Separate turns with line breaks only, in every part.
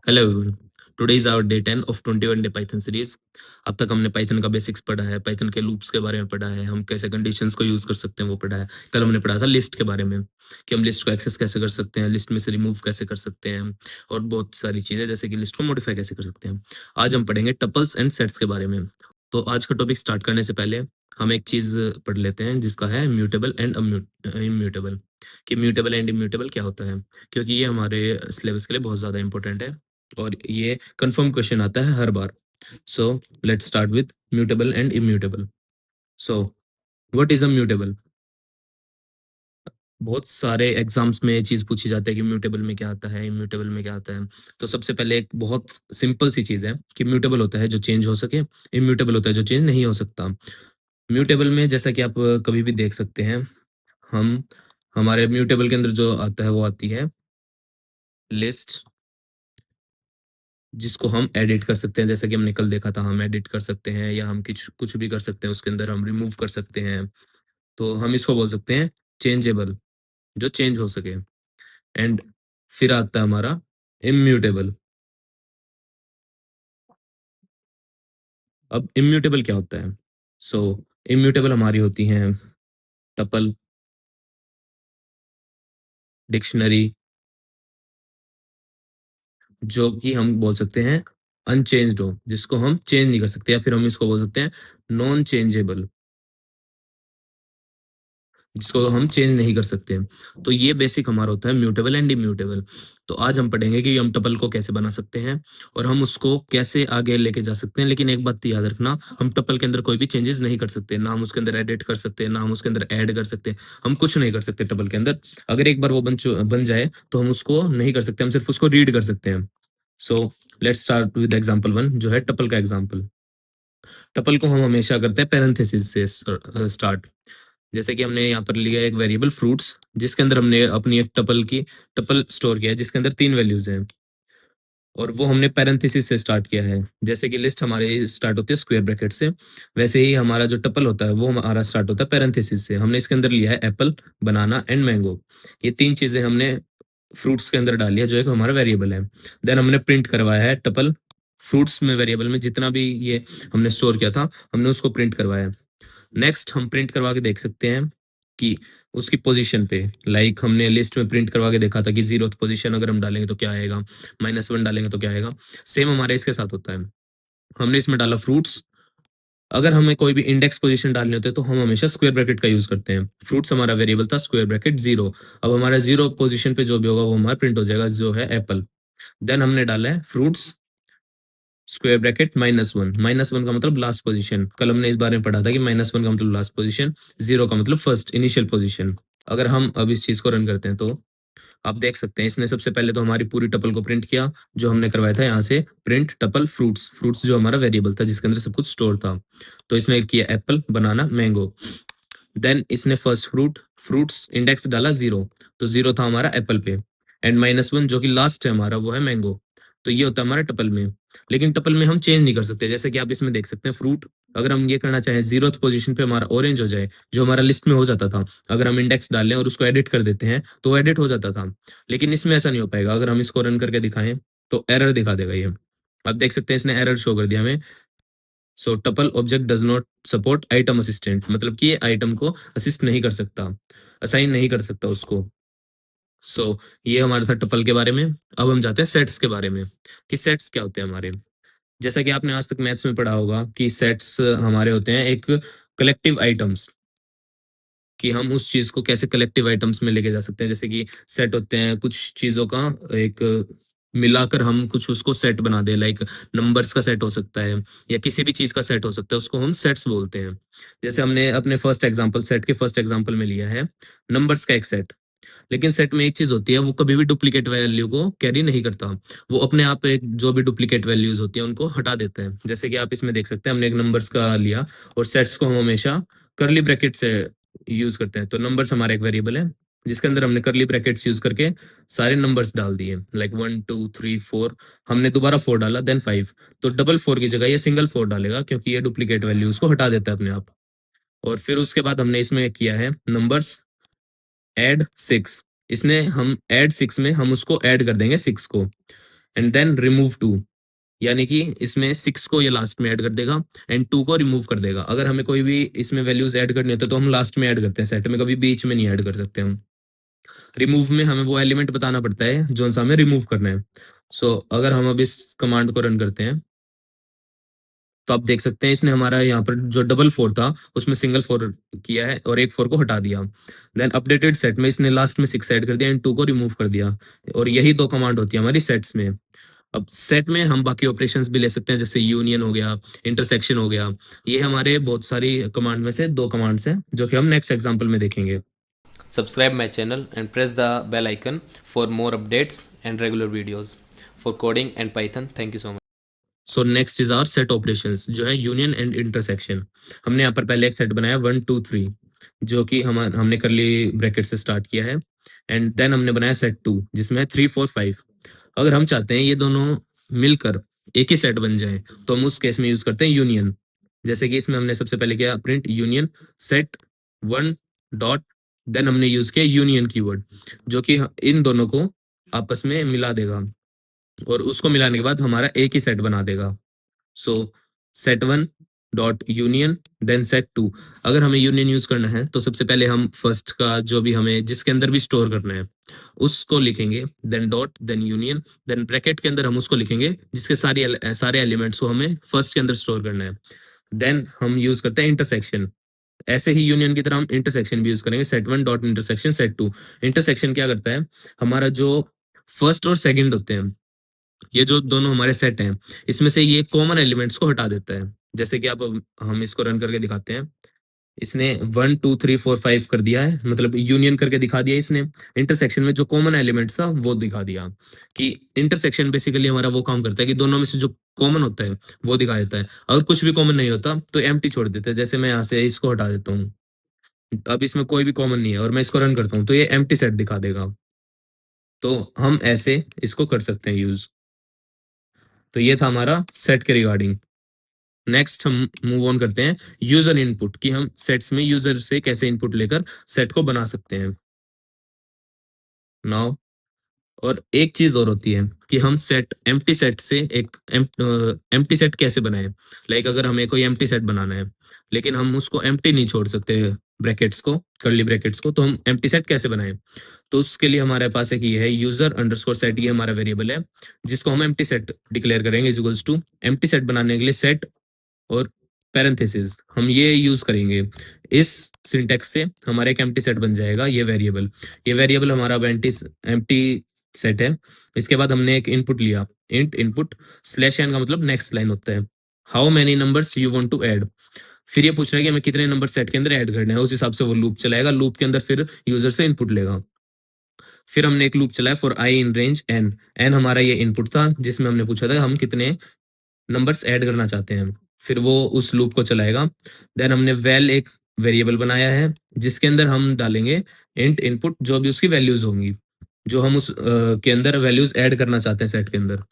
Hello everyone. Today is our day 10 of 21 day Python series. अब तक हमने Python का बेसिक्स पढ़ा है, पाइथन के लूप्स के बारे में पढ़ा है, हम कैसे कंडीशंस को यूज कर सकते हैं वो पढ़ा है। कल हमने पढ़ा था लिस्ट के बारे में कि हम लिस्ट को एक्सेस कैसे कर सकते हैं, लिस्ट में से रिमूव कैसे कर सकते हैं और बहुत सारी चीजें जैसे कि लिस्ट को मॉडिफाई कैसे कर सकते हैं। आज हम पढ़ेंगे टपल्स एंड सेट्स के बारे में। तो आज का टॉपिक स्टार्ट करने से पहले हम एक चीज पढ़ लेते हैं जिसका है म्यूटेबल एंड इम्यूटेबल। कि म्यूटेबल एंड इम्यूटेबल क्या होता है, क्योंकि ये हमारे सिलेबस के लिए बहुत ज्यादा इंपॉर्टेंट है और ये कंफर्म क्वेश्चन आता है हर बार। So let's start with mutable and immutable. So what is a mutable? बहुत सारे एग्जाम्स में ये चीज पूछी जाती है कि म्यूटेबल में क्या आता है, इम्यूटेबल में क्या आता है। तो सबसे पहले एक बहुत सिंपल सी चीज है कि म्यूटेबल होता है जो चेंज हो सके, इम्यूटेबल होता है जो चेंज नहीं हो सकता। म्यूटेबल में जैसा कि आप कभी भी देख सकते हैं, हम हमारे म्यूटेबल के अंदर जो आता है वो आती है लिस्ट, जिसको हम एडिट कर सकते हैं। जैसा कि हमने कल देखा था, हम एडिट कर सकते हैं या हम कुछ कुछ भी कर सकते हैं, उसके अंदर हम रिमूव कर सकते हैं। तो हम इसको बोल सकते हैं चेंजेबल, जो चेंज हो सके। एंड फिर आता है हमारा इम्यूटेबल। अब इम्यूटेबल क्या होता है? सो इम्यूटेबल हमारी होती हैं टपल, डिक्शनरी, जो कि हम बोल सकते हैं अनचेंज्ड हो, जिसको हम चेंज नहीं कर सकते, या फिर हम इसको बोल सकते हैं नॉन चेंजेबल, जिसको हम चेंज नहीं कर सकते। तो ये बेसिक हमारा होता है म्यूटेबल एंड इम्यूटेबल। तो आज हम पढ़ेंगे कि हम टपल को कैसे बना सकते हैं और हम उसको कैसे आगे लेके जा सकते हैं। लेकिन एक बात याद रखना, हम टपल के अंदर कोई भी चेंजेस नहीं कर सकते, ना हम उसके अंदर एडिट कर सकते, ना हम उसके अंदर ऐड कर सकते। हम कुछ नहीं कर सकते टपल के अंदर। अगर एक बार वो बन जाए तो हम उसको नहीं कर सकते, हम सिर्फ उसको रीड कर सकते हैं। सो लेट्स स्टार्ट विद एग्जांपल 1, जो है टपल का एग्जांपल। टपल को हम हमेशा करते हैं पैरेंथेसिस से स्टार्ट। जैसे कि हमने यहाँ पर लिया एक वेरिएबल फ्रूट्स, जिसके अंदर हमने अपनी एक टपल स्टोर किया है जिसके अंदर 3 वैल्यूज हैं और वो हमने पैरेंथेसिस से स्टार्ट किया है। जैसे कि लिस्ट हमारी स्टार्ट होती है स्क्वायर ब्रैकेट से, वैसे ही हमारा जो टपल होता है वो हमारा स्टार्ट होता है पैरेंथेसिस से। हमने इसके अंदर लिया है एप्पल, बनाना एंड मैंगो। ये 3 चीजें हमने फ्रूट्स के अंदर डाली है, जो एक हमारा वेरिएबल है। देन हमने प्रिंट करवाया है टपल, फ्रूट्स में वेरिएबल में जितना भी ये हमने स्टोर किया था, हमने उसको प्रिंट करवाया। नेक्स्ट हम प्रिंट करवा के देख सकते हैं कि उसकी पोजीशन पे, लाइक हमने लिस्ट में प्रिंट करवा के देखा था कि 0th पोजीशन अगर हम डालेंगे तो क्या आएगा, -1 डालेंगे तो क्या आएगा। सेम हमारे इसके साथ होता है। हमने इसमें डाला फ्रूट्स। अगर हमें कोई भी इंडेक्स पोजीशन डालनी होती है तो हम हमेशा स्क्वायर ब्रैकेट का यूज करते हैं। फ्रूट्स हमारा वेरिएबल था स्क्वायर ब्रैकेट 0। अब हमारा 0 पोजीशन पे जो भी होगा वो हमारा प्रिंट हो जाएगा, जो है एप्पल। देन हमने डाला है फ्रूट्स स्क्वायर ब्रैकेट -1। -1 का मतलब लास्ट पोजीशन। कल हमने इस बारे में पढ़ा था कि -1 का मतलब लास्ट पोजीशन, 0 का मतलब फर्स्ट इनिशियल पोजीशन। अगर हम अब इस चीज को रन करते हैं तो आप देख सकते हैं इसने सबसे पहले तो हमारी पूरी टपल को प्रिंट किया, जो हमने करवाया था यहाँ से प्रिंट टपल फ्रूट्स। फ्रूट्स जो हमारा वेरिएबल था जिसके अंदर सब कुछ स्टोर था। तो इसने किया एप्पल, बनाना, मैंगो। देन इसने फर्स्ट फ्रूट्स इंडेक्स डाला 0, तो 0 था हमारा एप्पल पे। एंड -1 जो कि लास्ट है हमारा, वो है मैंगो। तो ये होता है हमारा टपल में। लेकिन टपल में हम चेंज नहीं कर सकते, जैसे कि आप इसमें देख सकते हैं फ्रूट। अगर हम ये करना चाहें 0th पोजीशन पे हमारा ऑरेंज हो जाए, जो हमारा लिस्ट में हो जाता था, अगर हम इंडेक्स डाल लें और उसको एडिट कर देते हैं तो वो एडिट हो जाता था। लेकिन इसमें ऐसा नहीं हो पाएगा। अगर हम इसको रन करके दिखाएं तो एरर दिखा देगा ये। आप देख सकते हैं इसने एरर शो कर दिया हमें। So tuple object does not support item assistant, मतलब कि ये आइटम को असिस्ट नहीं कर सकता, असाइन नहीं कर सकता उसको। ये हमारा था टपल के बारे में। अब हम जाते हैं सेट्स के बारे में कि सेट्स क्या होते हैं हमारे। जैसा कि आपने आज तक मैथ्स में पढ़ा होगा कि सेट्स हमारे होते हैं एक कलेक्टिव आइटम्स, कि हम उस चीज को कैसे कलेक्टिव आइटम्स में लेके जा सकते हैं। जैसे कि सेट होते हैं कुछ चीजों का एक मिलाकर हम कुछ उसको सेट बना दे, लाइक नंबर्स का सेट हो सकता है या किसी भी चीज का सेट हो सकता है, उसको हम सेट्स बोलते हैं। जैसे हमने अपने फर्स्ट एग्जांपल, सेट के फर्स्ट एग्जांपल में लिया है नंबर्स का एक सेट। लेकिन सेट में एक चीज होती है, वो कभी भी डुप्लीकेट वैल्यू को कैरी नहीं करता। वो अपने आप एक जो भी डुप्लीकेट वैल्यूज होती है उनको हटा देता है। जैसे कि आप इसमें देख सकते हैं, हमने एक नंबर्स का लिया और सेट्स को हम हमेशा करली ब्रैकेट से यूज करते हैं। तो नंबर्स हमारा एक वेरिएबल है जिसके अंदर हमने करली ब्रैकेट्स यूज करके सारे नंबर्स डाल दिए, लाइक 1 2 3 4। हमने दोबारा 4 डाला, देन 5। तो डबल 4 की जगह ये सिंगल 4 डालेगा, क्योंकि ये डुप्लीकेट वैल्यूज को हटा देता है अपने आप। और फिर उसके बाद हमने इसमें किया है नंबर्स ऐड 6। इसने हम ऐड 6 में हम उसको ऐड कर देंगे 6 को। एंड देन रिमूव 2, यानी कि इसमें 6 को ये लास्ट में ऐड कर देगा एंड 2 को रिमूव कर देगा। अगर हमें कोई भी इसमें वैल्यूज ऐड करनी होती है तो हम लास्ट में ऐड करते हैं सेट में, कभी बीच में नहीं ऐड कर सकते हम। रिमूव में हमें वो एलिमेंट बताना पड़ता है जो सा हमें रिमूव करना है। सो अगर हम अब इस कमांड को रन करते हैं तो आप देख सकते हैं इसने हमारा यहाँ पर जो डबल 4 था उसमें सिंगल 4 किया है और एक 4 को हटा दिया। देन अपडेटेड सेट में इसने लास्ट में 6 ऐड कर दिया एंड 2 को रिमूव कर दिया। और यही 2 कमांड होती है हमारी सेट्स में। अब सेट में हम बाकी ऑपरेशंस भी ले सकते हैं, जैसे यूनियन हो गया, इंटरसेक्शन हो गया। ये हमारे बहुत सारी कमांड में से 2 कमांड्स हैं जो कि हम नेक्स्ट एग्जांपल में देखेंगे। Subscribe my channel and press the bell icon for more updates and regular videos for coding and Python. Thank you so much. So next is our set operations, जो है union and intersection. हमने यहाँ पर पहले एक set बनाया 1 2 3, जो कि हमने करली ब्रैकेट से स्टार्ट किया है। एंड देन हमने बनाया सेट 2 जिसमें 3 4 5। अगर हम चाहते हैं ये दोनों मिलकर एक ही सेट बन जाए तो हम उस केस में यूज करते हैं यूनियन। जैसे कि इसमें हमने सबसे पहले किया print union set 1 dot, then हमने यूज किया यूनियन कीवर्ड जो कि इन दोनों को आपस में मिला देगा और उसको मिलाने के बाद हमारा एक ही सेट बना देगा। So set 1 dot union then set 2। अगर हमें यूनियन यूज करना है तो सबसे पहले हम फर्स्ट का जो भी हमें जिसके अंदर भी स्टोर करना है उसको लिखेंगे, then dot, then union, then bracket के अंदर हम उसको लिखेंगे जिसके सारे एलिमेंट्स को हमें फर्स्ट के अंदर स्टोर करना है। देन हम यूज करते हैं इंटरसेक्शन। ऐसे ही यूनियन की तरह हम इंटरसेक्शन भी यूज करेंगे, set 1 dot intersection set 2। Intersection क्या करता है, हमारा जो फर्स्ट और सेकंड होते हैं, ये जो दोनों हमारे सेट हैं, इसमें से ये कॉमन एलिमेंट्स को हटा देता है। जैसे कि आप हम इसको रन करके दिखाते हैं। इसने 1 2 3 4 5 कर दिया है, मतलब यूनियन करके दिखा दिया इसने। इंटरसेक्शन में जो कॉमन एलिमेंट्स था वो दिखा दिया। कि इंटरसेक्शन बेसिकली हमारा वो काम करता है कि दोनों में से जो कॉमन होता है वो दिखा देता है। अगर कुछ भी कॉमन नहीं होता तो एम्प्टी छोड़ देता है। जैसे मैं यहाँ से इसको हटा देता हूँ, अब इसमें कोई भी कॉमन नहीं है और मैं इसको रन करता हूँ तो ये एम्प्टी सेट दिखा देगा। तो हम ऐसे इसको कर सकते हैं यूज। तो ये था हमारा सेट के रिगार्डिंग। नेक्स्ट हम मूव ऑन करते हैं यूजर इनपुट, कि हम सेट्स में यूजर से कैसे इनपुट लेकर सेट को बना सकते हैं। नाउ और एक चीज और होती है कि हम सेट एम्प्टी सेट से एक एम्प्टी सेट कैसे बनाएं। लाइक अगर हमें कोई एम्प्टी सेट बनाना है लेकिन हम उसको एम्प्टी नहीं छोड़ सकते ब्रैकेट्स को, कर्ली ब्रैकेट्स को, तो हम एम्प्टी सेट कैसे बनाएं। तो उसके लिए हमारे पास एक ये है यूजर अंडरस्कोर सेट, ये हमारा वेरिएबल है जिसको हम एम्प्टी सेट डिक्लेयर करेंगे is equals to. Empty set बनाने के लिए सेट और पैरेंथेसिस हम ये यूज करेंगे। इस सिंटेक्स से हमारा एक एम्प्टी सेट बन जाएगा ये वेरिएबल हमारा अब एम्प्टी सेट है। इसके बाद हमने एक इनपुट लिया, इंट इनपुट स्लैश एन का मतलब नेक्स्ट लाइन होता है, how many numbers you want to add. फिर ये पूछ रहा है कि हमें कितने नंबर सेट के अंदर ऐड करने हैं, उस हिसाब से वो लूप चलाएगा। लूप के अंदर फिर यूजर से इनपुट लेगा। फिर हमने एक लूप चलाया for I in range N. N हमारा ये इनपुट था जिसमें हमने पूछा था हम कितने नंबर्स ऐड करना चाहते हैं। फिर वो उस लूप को चलाएगा। देन हमने वैल एक वेरिएबल बनाया है जिसके अंदर हम डालेंगे इंट इनपुट, जो भी उसकी वैल्यूज होंगी जो हम उस के अंदर वैल्यूज ऐड करना चाहते हैं सेट के अंदर।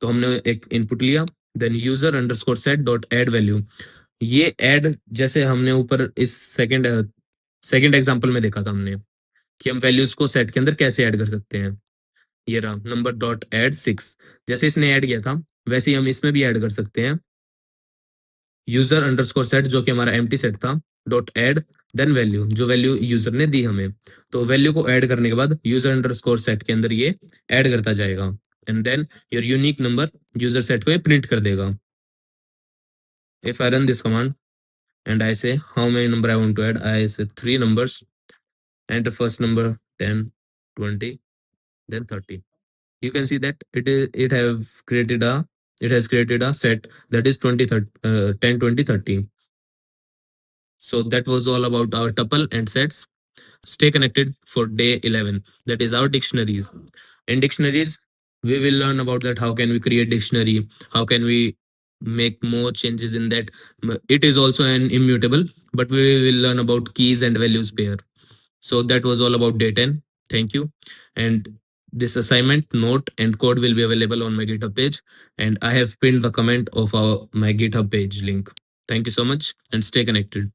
तो हमने एक इनपुट लिया, then user underscore set dot add value. ये ऐड जैसे हमने ऊपर इस सेकंड एग्जांपल में देखा था हमने कि हम वैल्यूज को सेट के अंदर कैसे ऐड कर सकते हैं। ये रहा नंबर डॉट ऐड 6, जैसे इसने ऐड किया था वैसे ही हम इसमें भी ऐड कर सकते हैं यूजर अंडरस्कोर सेट, जो कि हमारा एम्प्टी सेट था, डॉट ऐड देन वैल्यू, जो वैल्यू यूजर ने दी हमें। तो वैल्यू को ऐड करने के बाद यूजर अंडरस्कोर सेट के अंदर ये ऐड करता जाएगा and then your unique number user set को ये प्रिंट कर देगा। If I run this command and I say how many number I want to add, I say 3 numbers, enter first number 10 20 then 30. You can see that it has created a set that is 20 30, 10 20 30. So that was all about our tuple and sets. Stay connected for day 11, that is our dictionaries. In dictionaries we will learn about that how can we create dictionary, how can we make more changes in that. It is also an immutable, but we will learn about keys and values pair. So that was all about day 10. Thank you. And this assignment note and code will be available on my GitHub page, and I have pinned the comment of my GitHub page link. Thank you so much and stay connected.